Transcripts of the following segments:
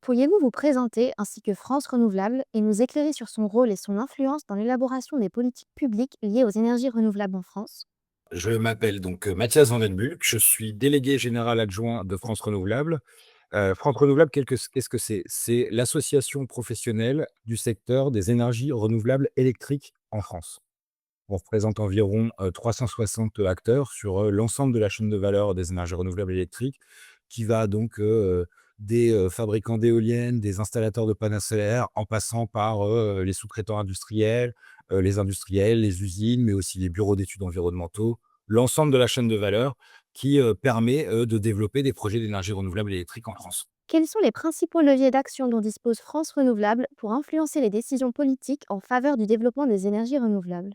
Pourriez-vous vous présenter ainsi que France Renouvelable et nous éclairer sur son rôle et son influence dans l'élaboration des politiques publiques liées aux énergies renouvelables en France? Je m'appelle donc Mathias Van Den Bulck, je suis délégué général adjoint de France Renouvelable. France Renouvelable, qu'est-ce que c'est? C'est l'association professionnelle du secteur des énergies renouvelables électriques en France. On représente environ 360 acteurs sur l'ensemble de la chaîne de valeur des énergies renouvelables électriques, qui va donc des fabricants d'éoliennes, des installateurs de panneaux solaires, en passant par les sous-traitants industriels, les usines, mais aussi les bureaux d'études environnementaux, l'ensemble de la chaîne de valeur qui permet de développer des projets d'énergie renouvelable électrique en France. Quels sont les principaux leviers d'action dont dispose France Renouvelable pour influencer les décisions politiques en faveur du développement des énergies renouvelables?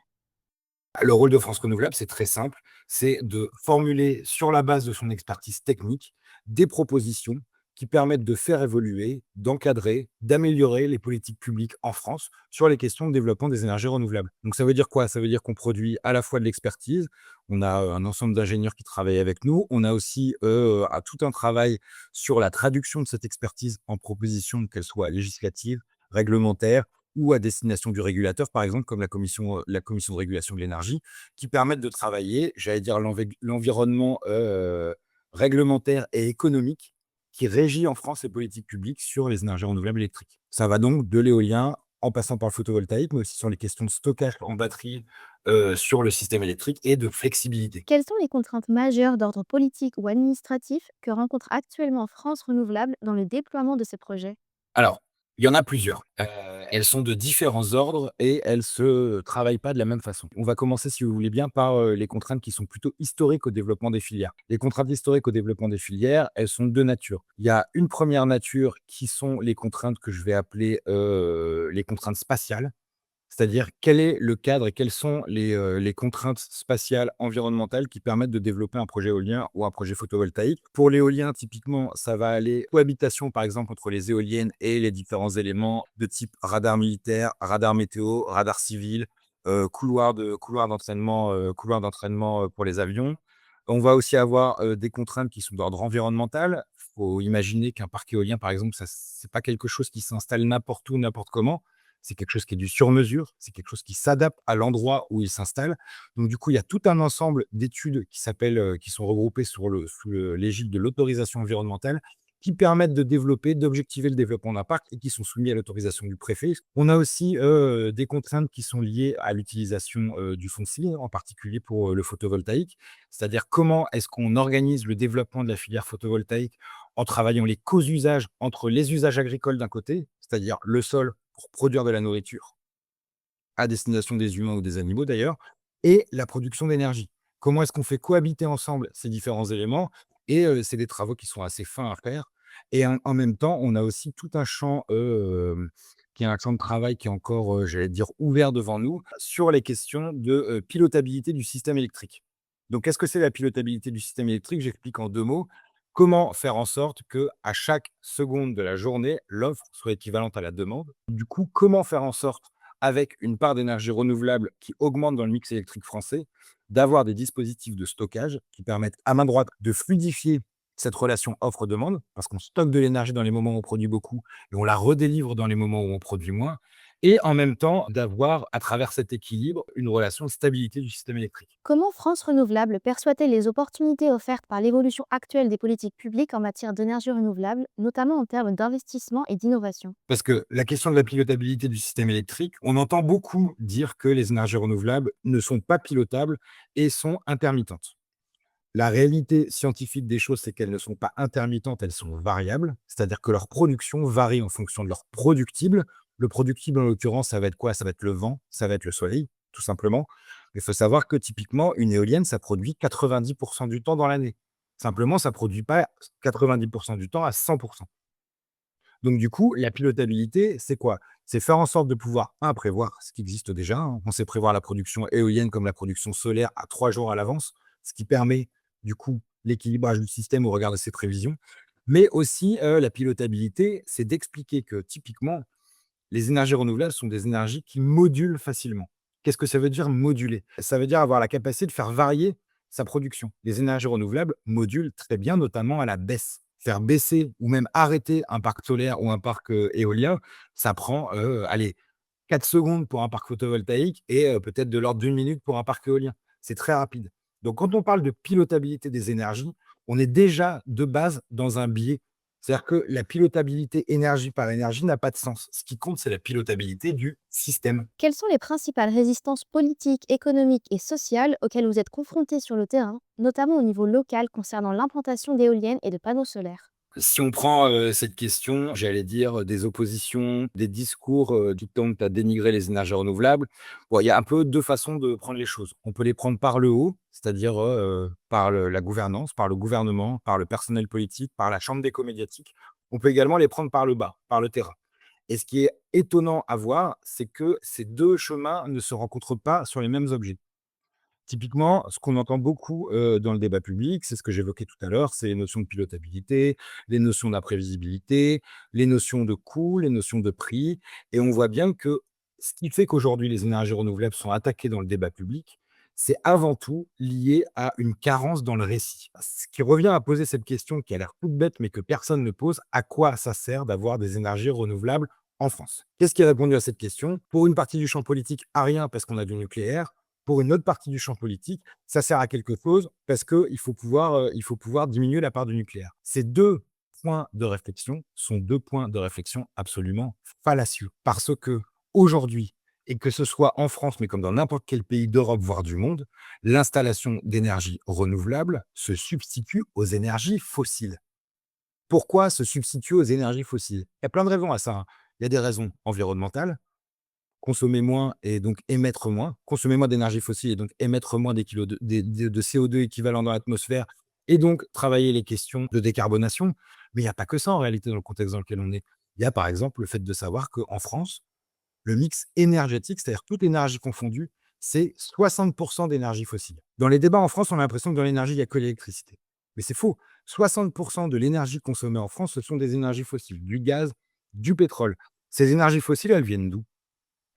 Le rôle de France Renouvelable, c'est très simple, c'est de formuler sur la base de son expertise technique des propositions qui permettent de faire évoluer, d'encadrer, d'améliorer les politiques publiques en France sur les questions de développement des énergies renouvelables. Donc ça veut dire quoi? Ça veut dire qu'on produit à la fois de l'expertise, on a un ensemble d'ingénieurs qui travaillent avec nous, on a aussi tout un travail sur la traduction de cette expertise en propositions, qu'elles soient législatives, réglementaires, ou à destination du régulateur, par exemple, comme la commission de régulation de l'énergie, qui permettent de travailler, j'allais dire, l'environnement réglementaire et économique qui régit en France les politiques publiques sur les énergies renouvelables électriques. Ça va donc de l'éolien en passant par le photovoltaïque, mais aussi sur les questions de stockage en batterie sur le système électrique et de flexibilité. Quelles sont les contraintes majeures d'ordre politique ou administratif que rencontre actuellement France Renouvelable dans le déploiement de ces projets? Alors, il y en a plusieurs. Elles sont de différents ordres et elles se travaillent pas de la même façon. On va commencer, si vous voulez bien, par, les contraintes qui sont plutôt historiques au développement des filières. Les contraintes historiques au développement des filières, elles sont de 2 natures. Il y a une première nature qui sont les contraintes que je vais appeler, les contraintes spatiales. C'est-à-dire quel est le cadre et quelles sont les contraintes spatiales, environnementales qui permettent de développer un projet éolien ou un projet photovoltaïque. Pour l'éolien, typiquement, ça va aller cohabitation, par exemple, entre les éoliennes et les différents éléments de type radar militaire, radar météo, radar civil, couloir d'entraînement, pour les avions. On va aussi avoir, des contraintes qui sont d'ordre environnemental. Il faut imaginer qu'un parc éolien, par exemple, ça c'est pas quelque chose qui s'installe n'importe où, n'importe comment. C'est quelque chose qui est du sur-mesure, c'est quelque chose qui s'adapte à l'endroit où il s'installe. Donc du coup, il y a tout un ensemble d'études qui sont regroupées sous l'égide de l'autorisation environnementale, qui permettent de développer, d'objectiver le développement d'un parc et qui sont soumis à l'autorisation du préfet. On a aussi, des contraintes qui sont liées à l'utilisation, du foncier, en particulier pour, le photovoltaïque. C'est-à-dire comment est-ce qu'on organise le développement de la filière photovoltaïque en travaillant les co-usages entre les usages agricoles d'un côté, c'est-à-dire le sol pour produire de la nourriture à destination des humains ou des animaux d'ailleurs, et la production d'énergie. Comment est-ce qu'on fait cohabiter ensemble ces différents éléments? Et c'est des travaux qui sont assez fins à faire et en même temps, on a aussi tout un champ, qui est un champ de travail qui est encore, j'allais dire ouvert devant nous, sur les questions de, pilotabilité du système électrique. Donc qu'est-ce que c'est la pilotabilité du système électrique? J'explique en 2 mots. Comment faire en sorte que à chaque seconde de la journée, l'offre soit équivalente à la demande? Du coup, comment faire en sorte avec une part d'énergie renouvelable qui augmente dans le mix électrique français, d'avoir des dispositifs de stockage qui permettent à main droite de fluidifier cette relation offre-demande, parce qu'on stocke de l'énergie dans les moments où on produit beaucoup et on la redélivre dans les moments où on produit moins, et en même temps d'avoir, à travers cet équilibre, une relation de stabilité du système électrique. Comment France Renouvelable perçoit-elle les opportunités offertes par l'évolution actuelle des politiques publiques en matière d'énergie renouvelable, notamment en termes d'investissement et d'innovation? Parce que la question de la pilotabilité du système électrique, on entend beaucoup dire que les énergies renouvelables ne sont pas pilotables et sont intermittentes. La réalité scientifique des choses, c'est qu'elles ne sont pas intermittentes, elles sont variables. C'est-à-dire que leur production varie en fonction de leur productible. Le productible, en l'occurrence, ça va être quoi? Ça va être le vent, ça va être le soleil, tout simplement. Il faut savoir que typiquement, une éolienne, ça produit 90 du temps dans l'année. Simplement, ça produit pas 90 du temps à 100. Donc du coup, la pilotabilité, c'est quoi? C'est faire en sorte de pouvoir, un, prévoir ce qui existe déjà, hein. On sait prévoir la production éolienne comme la production solaire à 3 jours à l'avance, ce qui permet, du coup, l'équilibrage du système au regard de ces prévisions. Mais aussi, la pilotabilité, c'est d'expliquer que, typiquement, les énergies renouvelables sont des énergies qui modulent facilement. Qu'est-ce que ça veut dire moduler? Ça veut dire avoir la capacité de faire varier sa production. Les énergies renouvelables modulent très bien, notamment à la baisse. Faire baisser ou même arrêter un parc solaire ou un parc, éolien, ça prend, allez, 4 secondes pour un parc photovoltaïque et peut-être de l'ordre d'une minute pour un parc éolien. C'est très rapide. Donc quand on parle de pilotabilité des énergies, on est déjà de base dans un biais. C'est-à-dire que la pilotabilité énergie par énergie n'a pas de sens. Ce qui compte, c'est la pilotabilité du système. Quelles sont les principales résistances politiques, économiques et sociales auxquelles vous êtes confrontés sur le terrain, notamment au niveau local concernant l'implantation d'éoliennes et de panneaux solaires? Si on prend, cette question, j'allais dire, des oppositions, des discours, qui tendent à dénigrer les énergies renouvelables, bon, il y a un peu 2 façons de prendre les choses. On peut les prendre par le haut, c'est-à-dire, par la gouvernance, par le gouvernement, par le personnel politique, par la chambre d'écho médiatique. On peut également les prendre par le bas, par le terrain. Et ce qui est étonnant à voir, c'est que ces 2 chemins ne se rencontrent pas sur les mêmes objets. Typiquement, ce qu'on entend beaucoup, dans le débat public, c'est ce que j'évoquais tout à l'heure, c'est les notions de pilotabilité, les notions d'imprévisibilité, les notions de coût, les notions de prix, et on voit bien que ce qui fait qu'aujourd'hui les énergies renouvelables sont attaquées dans le débat public, c'est avant tout lié à une carence dans le récit. Ce qui revient à poser cette question qui a l'air toute bête, mais que personne ne pose: à quoi ça sert d'avoir des énergies renouvelables en France? Qu'est-ce qui est répondu à cette question? Pour une partie du champ politique, à rien parce qu'on a du nucléaire. Pour une autre partie du champ politique, ça sert à quelque chose parce qu'il faut pouvoir diminuer la part du nucléaire. Ces 2 points de réflexion sont 2 points de réflexion absolument fallacieux. Parce que aujourd'hui, et que ce soit en France, mais comme dans n'importe quel pays d'Europe, voire du monde, l'installation d'énergies renouvelables se substitue aux énergies fossiles. Pourquoi se substituer aux énergies fossiles? Il y a plein de raisons à ça, hein. Il y a des raisons environnementales, consommer moins et donc émettre moins, consommer moins d'énergie fossile et donc émettre moins des kilos de CO2 équivalent dans l'atmosphère et donc travailler les questions de décarbonation. Mais il y a pas que ça en réalité dans le contexte dans lequel on est. Il y a par exemple le fait de savoir qu'en France, le mix énergétique, c'est-à-dire toute énergie confondue, c'est 60 d'énergie fossile. Dans les débats en France, on a l'impression que dans l'énergie, il y a que l'électricité. Mais c'est faux. 60 de l'énergie consommée en France, ce sont des énergies fossiles, du gaz, du pétrole. Ces énergies fossiles, elles viennent d'où?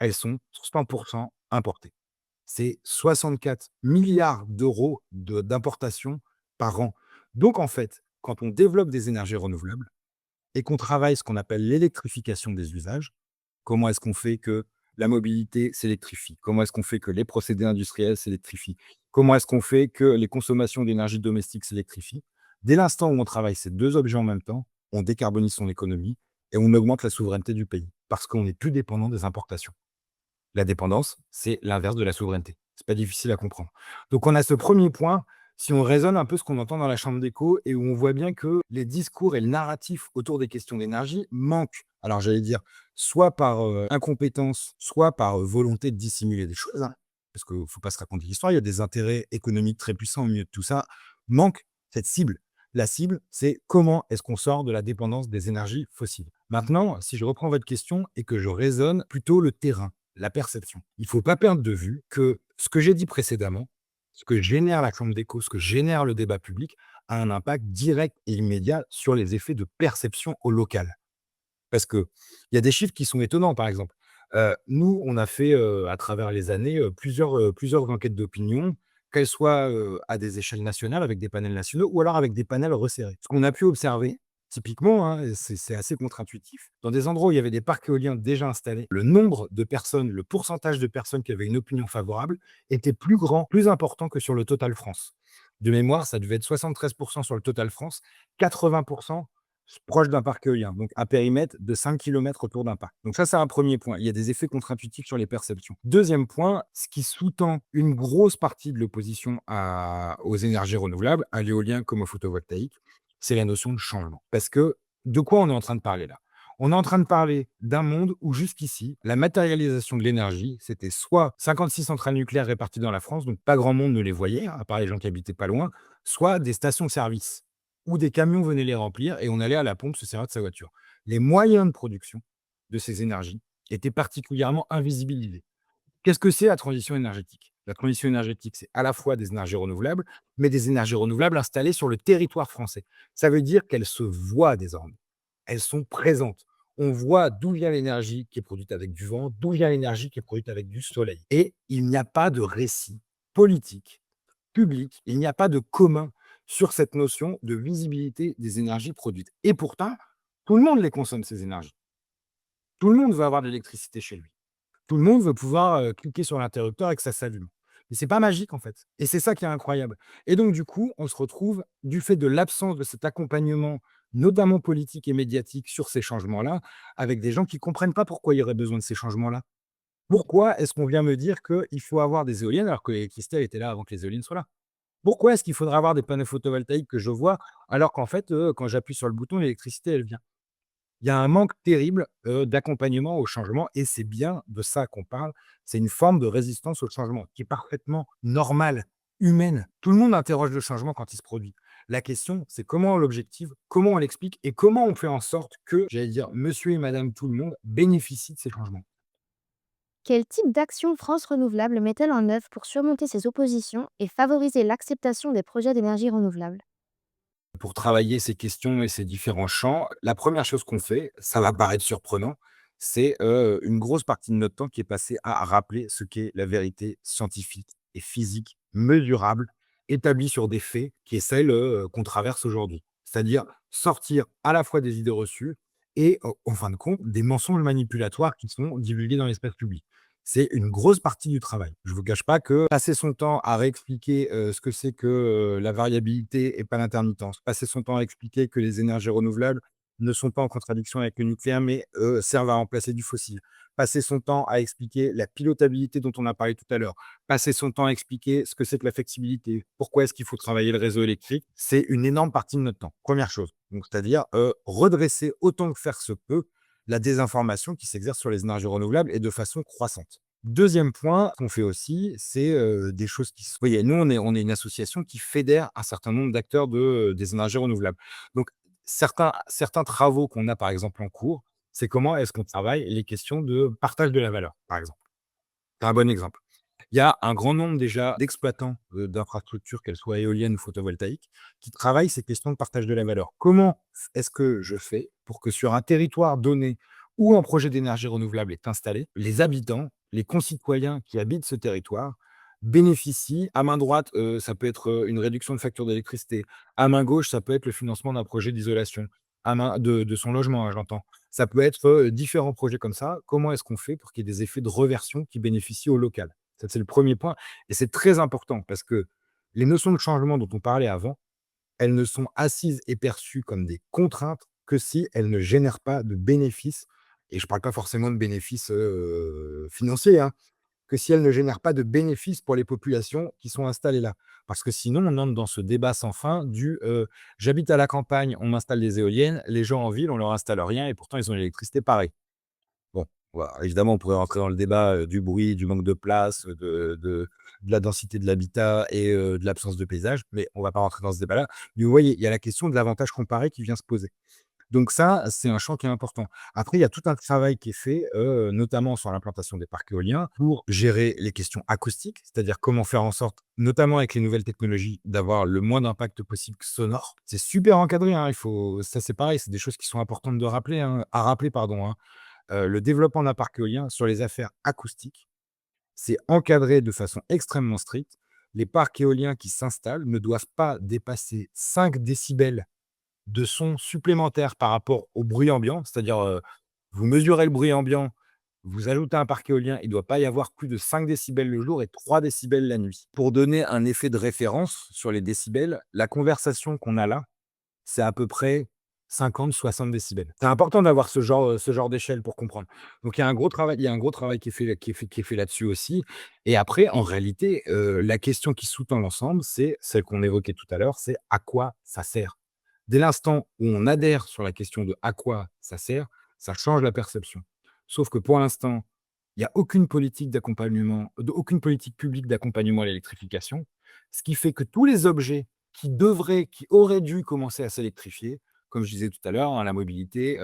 Elles sont 100 importées. C'est 64 milliards d'euros d'importation par an. Donc en fait, quand on développe des énergies renouvelables et qu'on travaille ce qu'on appelle l'électrification des usages, comment est-ce qu'on fait que la mobilité s'électrifie? Comment est-ce qu'on fait que les procédés industriels s'électrifient? Comment est-ce qu'on fait que les consommations d'énergie domestique s'électrifient? Dès l'instant où on travaille ces 2 objets en même temps, on décarbonise son économie et on augmente la souveraineté du pays parce qu'on n'est plus dépendant des importations. La dépendance, c'est l'inverse de la souveraineté. C'est pas difficile à comprendre. Donc on a ce premier point, si on raisonne un peu ce qu'on entend dans la chambre d'écho et où on voit bien que les discours et le narratif autour des questions d'énergie manquent. Alors j'allais dire, soit par, incompétence, soit par, volonté de dissimuler des choses, hein, parce qu'il faut pas se raconter l'histoire, il y a des intérêts économiques très puissants au milieu de tout ça, manque cette cible. La cible, c'est comment est-ce qu'on sort de la dépendance des énergies fossiles? Maintenant, si je reprends votre question et que je raisonne plutôt le terrain, la perception. Il ne faut pas perdre de vue que ce que j'ai dit précédemment, ce que génère la chambre d'écho, ce que génère le débat public, a un impact direct et immédiat sur les effets de perception au local. Parce qu'il y a des chiffres qui sont étonnants, par exemple. Nous, on a fait, à travers les années, plusieurs enquêtes d'opinion, qu'elles soient, à des échelles nationales avec des panels nationaux ou alors avec des panels resserrés. Ce qu'on a pu observer, typiquement, hein, et c'est assez contre-intuitif, dans des endroits où il y avait des parcs éoliens déjà installés, le nombre de personnes, le pourcentage de personnes qui avaient une opinion favorable était plus grand, plus important que sur le total France. De mémoire, ça devait être 73 sur le total France, 80 proche d'un parc éolien, donc à périmètre de 5 kilomètres autour d'un parc. Donc ça, c'est un premier point. Il y a des effets contre-intuitifs sur les perceptions. Deuxième point, ce qui sous-tend une grosse partie de l'opposition aux énergies renouvelables, à l'éolien comme au photovoltaïque, c'est la notion de changement. Parce que de quoi on est en train de parler là? On est en train de parler d'un monde où jusqu'ici, la matérialisation de l'énergie, c'était soit 56 centrales nucléaires réparties dans la France, donc pas grand monde ne les voyait, à part les gens qui habitaient pas loin, soit des stations-service où des camions venaient les remplir et on allait à la pompe se servir de sa voiture. Les moyens de production de ces énergies étaient particulièrement invisibilisés. Qu'est-ce que c'est la transition énergétique? La transition énergétique, c'est à la fois des énergies renouvelables, mais des énergies renouvelables installées sur le territoire français. Ça veut dire qu'elles se voient désormais. Elles sont présentes. On voit d'où vient l'énergie qui est produite avec du vent, d'où vient l'énergie qui est produite avec du soleil. Et il n'y a pas de récit politique public, il n'y a pas de commun sur cette notion de visibilité des énergies produites. Et pourtant, tout le monde les consomme, ces énergies. Tout le monde veut avoir de l'électricité chez lui. Tout le monde veut pouvoir, cliquer sur l'interrupteur et que ça s'allume. Mais c'est pas magique, en fait, et c'est ça qui est incroyable. Et donc du coup, on se retrouve, du fait de l'absence de cet accompagnement, notamment politique et médiatique, sur ces changements-là, avec des gens qui comprennent pas pourquoi il y aurait besoin de ces changements-là. Pourquoi est-ce qu'on vient me dire qu'il faut avoir des éoliennes alors que l'électricité, elle était là avant que les éoliennes soient là? Pourquoi est-ce qu'il faudrait avoir des panneaux photovoltaïques que je vois, alors qu'en fait, quand j'appuie sur le bouton, l'électricité, elle vient? Il y a un manque terrible, d'accompagnement au changement et c'est bien de ça qu'on parle. C'est une forme de résistance au changement qui est parfaitement normale, humaine. Tout le monde interroge le changement quand il se produit. La question, c'est comment on l'objective, comment on l'explique et comment on fait en sorte que, j'allais dire, monsieur et madame tout le monde bénéficient de ces changements. Quel type d'action France Renouvelable met-elle en œuvre pour surmonter ces oppositions et favoriser l'acceptation des projets d'énergie renouvelable? Pour travailler ces questions et ces différents champs, la première chose qu'on fait, ça va paraître surprenant, c'est, une grosse partie de notre temps qui est passée à rappeler ce qu'est la vérité scientifique et physique, mesurable, établie sur des faits, qui est celle, qu'on traverse aujourd'hui. C'est-à-dire sortir à la fois des idées reçues et en fin de compte, des mensonges manipulatoires qui sont divulgués dans l'espace public. C'est une grosse partie du travail. Je ne vous cache pas que passer son temps à réexpliquer, ce que c'est que, la variabilité et pas l'intermittence, passer son temps à expliquer que les énergies renouvelables ne sont pas en contradiction avec le nucléaire, mais, servent à remplacer du fossile. Passer son temps à expliquer la pilotabilité dont on a parlé tout à l'heure. Passer son temps à expliquer ce que c'est que la flexibilité. Pourquoi est-ce qu'il faut travailler le réseau électrique? C'est une énorme partie de notre temps, première chose. Donc c'est-à-dire, redresser autant que faire se peut la désinformation qui s'exerce sur les énergies renouvelables et de façon croissante. Deuxième point qu'on fait aussi, c'est, des choses qui vous voyez, nous, on est une association qui fédère un certain nombre d'acteurs des énergies renouvelables. Donc certains travaux qu'on a, par exemple, en cours, c'est comment est-ce qu'on travaille les questions de partage de la valeur, par exemple. C'est un bon exemple. Il y a un grand nombre déjà d'exploitants, d'infrastructures, qu'elles soient éoliennes ou photovoltaïques, qui travaillent ces questions de partage de la valeur. Comment est-ce que je fais pour que sur un territoire donné où un projet d'énergie renouvelable est installé, les habitants, les concitoyens qui habitent ce territoire bénéficient à main droite, ça peut être, une réduction de facture d'électricité. À main gauche, ça peut être le financement d'un projet d'isolation. À main de son logement, hein, j'entends. Ça peut être, différents projets comme ça. Comment est-ce qu'on fait pour qu'il y ait des effets de reversion qui bénéficient au local? Ça, c'est le premier point et c'est très important parce que les notions de changement dont on parlait avant, elles ne sont assises et perçues comme des contraintes que si elles ne génèrent pas de bénéfices et je ne parle pas forcément de bénéfices, financiers, hein, que si elles ne génèrent pas de bénéfices pour les populations qui sont installées là. Parce que sinon, on entre dans ce débat sans fin «J'habite à la campagne, on m'installe des éoliennes, les gens en ville, on leur installe rien et pourtant ils ont l'électricité pareil». Bon, voilà, évidemment, on pourrait rentrer dans le débat, du bruit, du manque de place, de la densité de l'habitat et de l'absence de paysage, mais on va pas rentrer dans ce débat-là. Mais vous voyez, il y a la question de l'avantage comparé qui vient se poser. Donc ça, c'est un champ qui est important. Après, il y a tout un travail qui est fait, notamment sur l'implantation des parcs éoliens pour gérer les questions acoustiques, c'est-à-dire comment faire en sorte, notamment avec les nouvelles technologies, d'avoir le moins d'impact possible sonore. C'est super encadré, hein, il faut ça c'est pareil, c'est des choses qui sont importantes de rappeler, hein à rappeler, pardon, hein. Le développement d'un parc éolien sur les affaires acoustiques, c'est encadré de façon extrêmement stricte. Les parcs éoliens qui s'installent ne doivent pas dépasser 5 décibels de son supplémentaire par rapport au bruit ambiant. C'est-à-dire, vous mesurez le bruit ambiant, vous ajoutez un parc éolien, il ne doit pas y avoir plus de 5 décibels le jour et 3 décibels la nuit. Pour donner un effet de référence sur les décibels, la conversation qu'on a là, c'est à peu près 50-60 décibels. C'est important d'avoir ce genre d'échelle pour comprendre. Donc il y a un gros travail qui est fait là-dessus aussi et après en réalité, la question qui sous-tend l'ensemble, c'est celle qu'on évoquait tout à l'heure, c'est à quoi ça sert? Dès l'instant où on adhère sur la question de à quoi ça sert, ça change la perception. Sauf que pour l'instant, il y a aucune politique d'accompagnement, aucune politique publique d'accompagnement à l'électrification, ce qui fait que tous les objets qui auraient dû commencer à s'électrifier, comme je disais tout à l'heure, hein, la mobilité,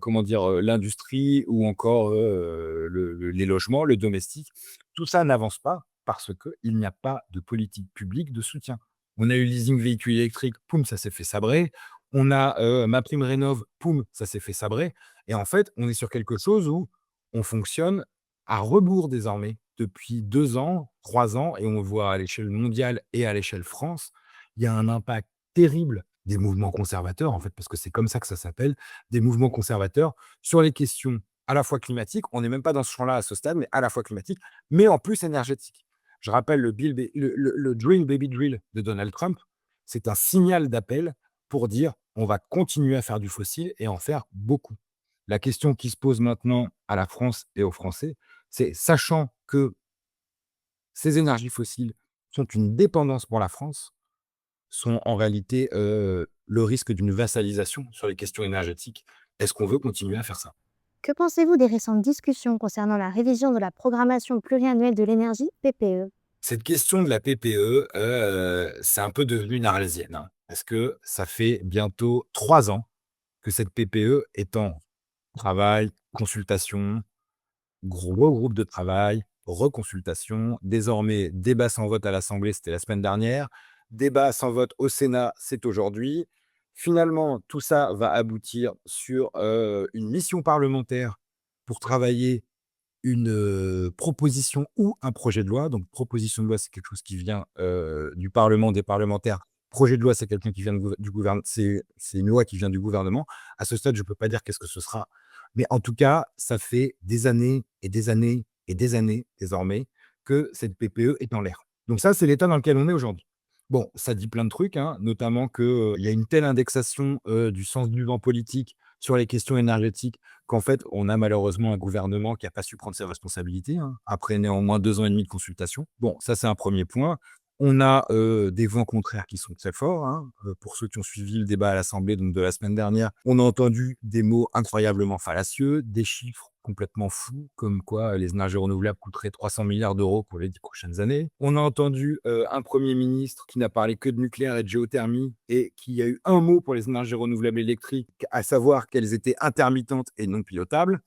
comment dire? L'industrie ou encore, les logements, le domestique, tout ça n'avance pas parce qu'il n'y a pas de politique publique de soutien. On a eu le leasing véhicule électrique, poum, ça s'est fait sabrer. On a, MaPrimeRénov', poum, ça s'est fait sabrer et en fait, on est sur quelque chose où on fonctionne à rebours désormais depuis 2 ans, 3 ans et on le voit à l'échelle mondiale et à l'échelle France. il y a un impact terrible des mouvements conservateurs, en fait, parce que c'est comme ça que ça s'appelle, des mouvements conservateurs sur les questions à la fois climatiques, on n'est même pas dans ce champ-là à ce stade, mais à la fois climatiques, mais en plus énergétiques. Je rappelle le Drill Baby Drill de Donald Trump, c'est un signal d'appel pour dire: «On va continuer à faire du fossile et en faire beaucoup». La question qui se pose maintenant à la France et aux Français, c'est sachant que ces énergies fossiles sont une dépendance pour la France, sont en réalité, le risque d'une vassalisation sur les questions énergétiques. Est-ce qu'on veut continuer à faire ça? Que pensez-vous des récentes discussions concernant la révision de la programmation pluriannuelle de l'énergie, PPE? Cette question de la PPE, c'est un peu devenu une arlésienne, hein, parce que ça fait bientôt 3 ans que cette PPE est en travail, consultation, gros groupe de travail, reconsultation, désormais débat sans vote à l'Assemblée, c'était la semaine dernière, débat sans vote au Sénat, c'est aujourd'hui. Finalement, tout ça va aboutir sur, une mission parlementaire pour travailler une, proposition ou un projet de loi. Donc proposition de loi, c'est quelque chose qui vient, du parlement, des parlementaires. Projet de loi, c'est quelqu'un qui vient de gouver du gouverne c'est une loi qui vient du gouvernement. À ce stade, je ne peux pas dire qu'est-ce que ce sera, mais en tout cas, ça fait des années et des années et des années, désormais, que cette PPE est en l'air. Donc ça, c'est l'état dans lequel on est aujourd'hui. Bon, ça dit plein de trucs, hein, notamment que, il y a une telle indexation, du sens du vent politique sur les questions énergétiques qu'en fait, on a malheureusement un gouvernement qui a pas su prendre ses responsabilités, hein, après néanmoins 2 ans et demi de consultation. Bon, ça, c'est un premier point. On a, des vents contraires qui sont très forts, hein, pour ceux qui ont suivi le débat à l'Assemblée, donc de la semaine dernière, on a entendu des mots incroyablement fallacieux, des chiffres complètement fous, comme quoi les énergies renouvelables coûteraient 300 000 milliards d'euros pour les 10 prochaines années. On a entendu, un premier ministre qui n'a parlé que de nucléaire et de géothermie et qui a eu un mot pour les énergies renouvelables électriques, à savoir qu'elles étaient intermittentes et non pilotables.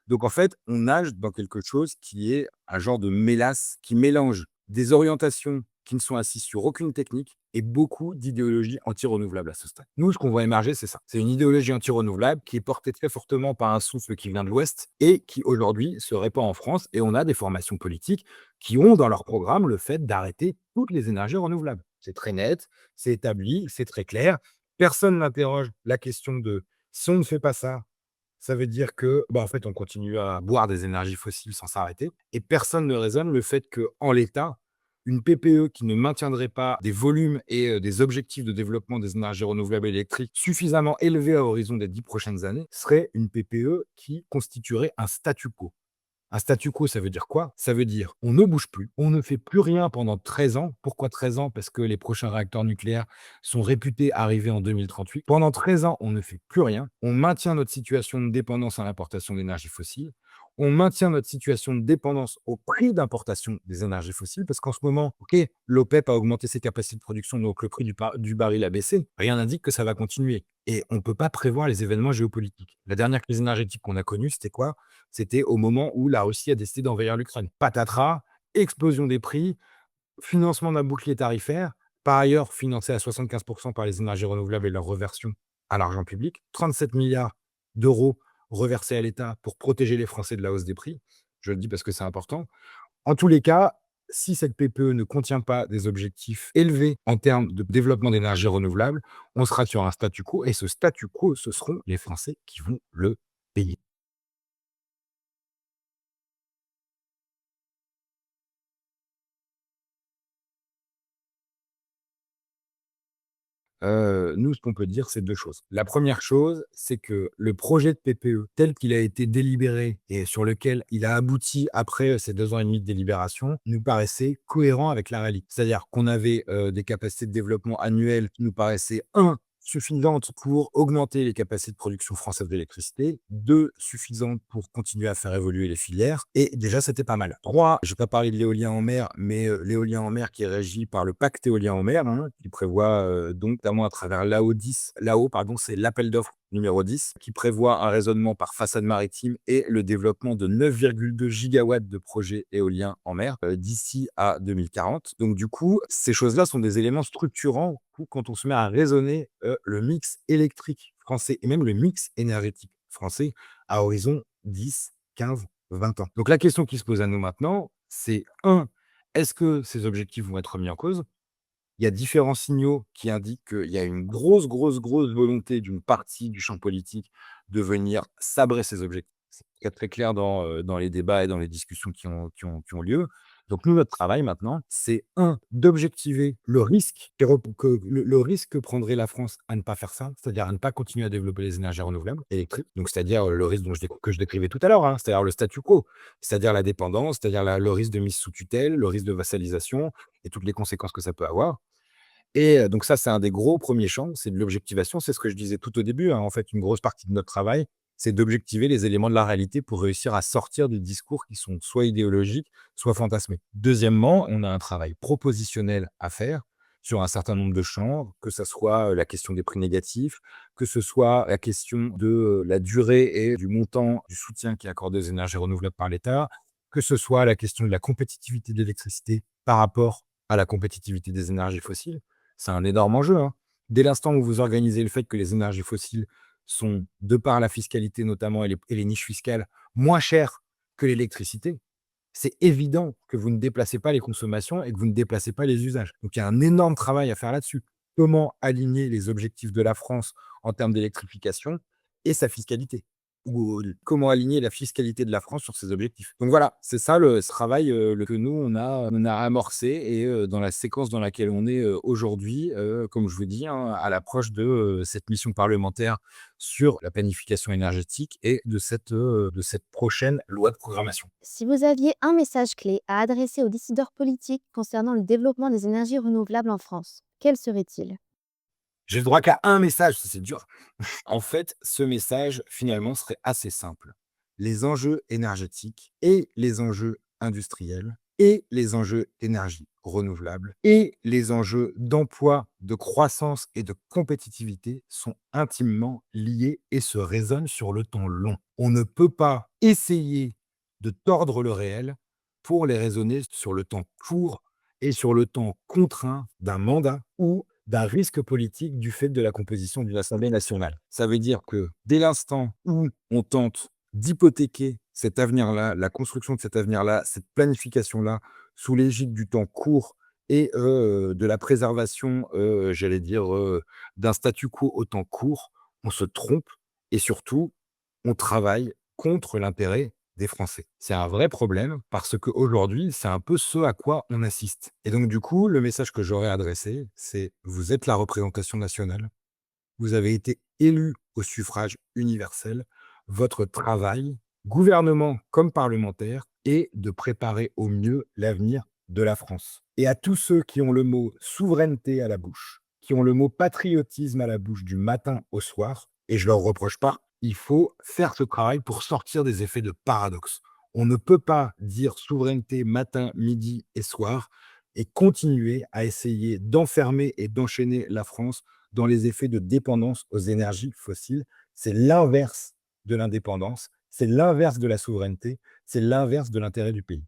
Donc en fait, on nage dans quelque chose qui est un genre de mélasse qui mélange des orientations qui ne sont assises sur aucune technique et beaucoup d'idéologies anti-renouvelables à ce stade. Nous, ce qu'on voit émerger, c'est ça. C'est une idéologie anti-renouvelable qui est portée très fortement par un souffle qui vient de l'Ouest et qui aujourd'hui se répand en France. Et on a des formations politiques qui ont dans leur programme le fait d'arrêter toutes les énergies renouvelables. C'est très net, c'est établi, c'est très clair. Personne n'interroge la question de si on ne fait pas ça, ça veut dire que, bah, en fait, on continue à boire des énergies fossiles sans s'arrêter et personne ne raisonne le fait qu'en l'état, une PPE qui ne maintiendrait pas des volumes et des objectifs de développement des énergies renouvelables électriques suffisamment élevés à horizon des 10 prochaines années, serait une PPE qui constituerait un statu quo. Un statu quo, ça veut dire quoi? Ça veut dire on ne bouge plus, on ne fait plus rien pendant 13 ans. Pourquoi 13 ans? Parce que les prochains réacteurs nucléaires sont réputés arriver en 2038. Pendant 13 ans, on ne fait plus rien. On maintient notre situation de dépendance à l'importation d'énergie fossile. On maintient notre situation de dépendance au prix d'importation des énergies fossiles parce qu'en ce moment, OK, l'OPEP a augmenté ses capacités de production, donc le prix du baril a baissé. Rien n'indique que ça va continuer. Et on ne peut pas prévoir les événements géopolitiques. La dernière crise énergétique qu'on a connue, c'était quoi? C'était au moment où la Russie a décidé d'envahir l'Ukraine. Patatras, explosion des prix, financement d'un bouclier tarifaire, par ailleurs financé à 75 par les énergies renouvelables et leur reversion à l'argent public, 37 milliards d'euros reversés à l'État pour protéger les Français de la hausse des prix. Je le dis parce que c'est important. En tous les cas, si cette PPE ne contient pas des objectifs élevés en termes de développement d'énergie renouvelable, on sera sur un statu quo et ce statu quo, ce seront les Français qui vont le payer. Nous, ce qu'on peut dire, c'est 2 choses. La première chose, c'est que le projet de PPE tel qu'il a été délibéré et sur lequel il a abouti après, ces 2 ans et demi de délibération, nous paraissait cohérent avec la réalité. C'est-à-dire qu'on avait, des capacités de développement annuelles qui nous paraissaient, un, suffisantes pour augmenter les capacités de production françaises d'électricité, 2, suffisantes pour continuer à faire évoluer les filières et déjà, c'était pas mal. 3, je vais pas parler de l'éolien en mer, mais l'éolien en mer qui est régi par le pacte éolien en mer, hein, qui prévoit, donc notamment à travers l'AO pardon, c'est l'appel d'offres numéro 10, qui prévoit un raisonnement par façade maritime et le développement de 9,2 gigawatts de projets éoliens en mer, d'ici à 2040. Donc du coup, ces choses-là sont des éléments structurants où quand on se met à raisonner, le mix électrique français et même le mix énergétique français à horizon 10, 15, 20 ans. Donc la question qui se pose à nous maintenant, c'est un, est-ce que ces objectifs vont être remis en cause? il y a différents signaux qui indiquent qu'il y a une grosse, grosse, grosse volonté d'une partie du champ politique de venir sabrer ces objectifs. C'est très, très clair dans les débats et dans les discussions qui ont lieu. Donc nous, notre travail maintenant, c'est un d'objectiver le risque que le risque que prendrait la France à ne pas faire ça, c'est-à-dire à ne pas continuer à développer les énergies renouvelables électriques. Donc c'est-à-dire, le risque que je décrivais tout à l'heure, hein, c'est-à-dire le statu quo, c'est-à-dire la dépendance, c'est-à-dire le risque de mise sous tutelle, le risque de vassalisation et toutes les conséquences que ça peut avoir. Et donc ça, c'est un des gros premiers champs, c'est de l'objectivation. C'est ce que je disais tout au début, hein, en fait, une grosse partie de notre travail, c'est d'objectiver les éléments de la réalité pour réussir à sortir des discours qui sont soit idéologiques, soit fantasmés. Deuxièmement, on a un travail propositionnel à faire sur un certain nombre de champs, que ça soit, la question des prix négatifs, que ce soit la question de, la durée et du montant du soutien qui est accordé aux énergies renouvelables par l'État, que ce soit la question de la compétitivité de l'électricité par rapport à la compétitivité des énergies fossiles. C'est un énorme enjeu, hein. Dès l'instant où vous organisez le fait que les énergies fossiles sont, de par la fiscalité notamment et les niches fiscales, moins chères que l'électricité, c'est évident que vous ne déplacez pas les consommations et que vous ne déplacez pas les usages. Donc il y a un énorme travail à faire là-dessus. Comment aligner les objectifs de la France en termes d'électrification et sa fiscalité? Ou comment aligner la fiscalité de la France sur ses objectifs? Donc voilà, c'est ça le ce travail, que nous on a amorcé et dans la séquence dans laquelle on est, aujourd'hui, comme je vous dis, hein, à l'approche de cette mission parlementaire sur la planification énergétique et de cette prochaine loi de programmation. Si vous aviez un message clé à adresser aux décideurs politiques concernant le développement des énergies renouvelables en France, quel serait-il? J'ai le droit qu'à un message, ça c'est dur. En fait, ce message, finalement, serait assez simple. Les enjeux énergétiques et les enjeux industriels et les enjeux d'énergie renouvelable et les enjeux d'emploi, de croissance et de compétitivité sont intimement liés et se raisonnent sur le temps long. On ne peut pas essayer de tordre le réel pour les raisonner sur le temps court et sur le temps contraint d'un mandat ou d'un risque politique du fait de la composition d'une assemblée nationale. Ça veut dire que dès l'instant où on tente d'hypothéquer cet avenir-là, la construction de cet avenir-là, cette planification-là, sous l'égide du temps court et de la préservation, j'allais dire, d'un statu quo au temps court, on se trompe et surtout, on travaille contre l'intérêt des Français. C'est un vrai problème parce qu'aujourd'hui, c'est un peu ce à quoi on assiste. Et donc du coup, le message que j'aurais adressé, c'est: vous êtes la représentation nationale, vous avez été élus au suffrage universel. Votre travail, gouvernement comme parlementaire, est de préparer au mieux l'avenir de la France. Et à tous ceux qui ont le mot souveraineté à la bouche, qui ont le mot patriotisme à la bouche du matin au soir, et je leur reproche pas, il faut faire ce travail pour sortir des effets de paradoxe. On ne peut pas dire souveraineté matin, midi et soir et continuer à essayer d'enfermer et d'enchaîner la France dans les effets de dépendance aux énergies fossiles. C'est l'inverse de l'indépendance, c'est l'inverse de la souveraineté, c'est l'inverse de l'intérêt du pays.